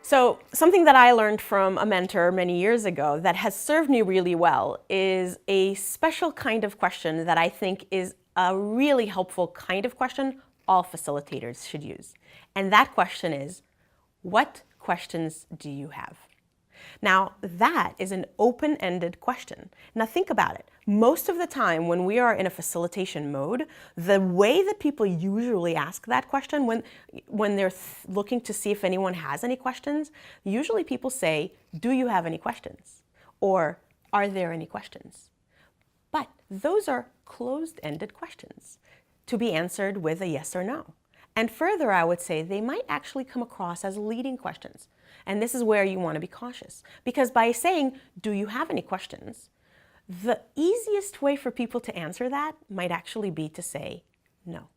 So something that I learned from a mentor many years ago that has served me really well is a special kind of question that I think is a really helpful kind of question all facilitators should use. And that question is, what questions do you have? Now, that is an open-ended question. Now think about it. Most of the time when we are in a facilitation mode, the way that people usually ask that question when they're looking to see if anyone has any questions, usually people say, do you have any questions? Or are there any questions? But those are closed-ended questions to be answered with a yes or no. And further, I would say they might actually come across as leading questions. And this is where you want to be cautious. Because by saying, do you have any questions? The easiest way for people to answer that might actually be to say no.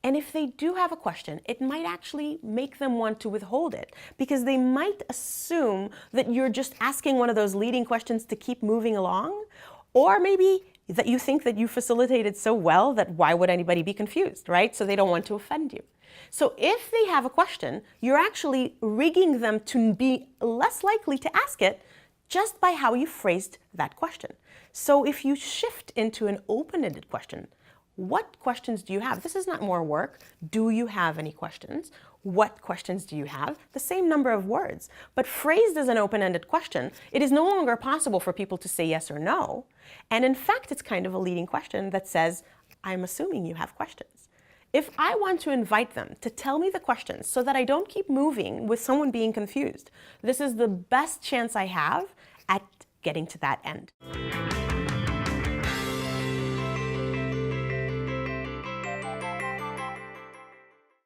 And if they do have a question, it might actually make them want to withhold it because they might assume that you're just asking one of those leading questions to keep moving along, or maybe that you think that you facilitated so well that why would anybody be confused, right? So they don't want to offend you. So if they have a question, you're actually rigging them to be less likely to ask it just by how you phrased that question. So if you shift into an open-ended question, what questions do you have? This is not more work. Do you have any questions? What questions do you have? The same number of words, but phrased as an open-ended question, it is no longer possible for people to say yes or no. And in fact, it's kind of a leading question that says, I'm assuming you have questions. If I want to invite them to tell me the questions so that I don't keep moving with someone being confused, this is the best chance I have at getting to that end.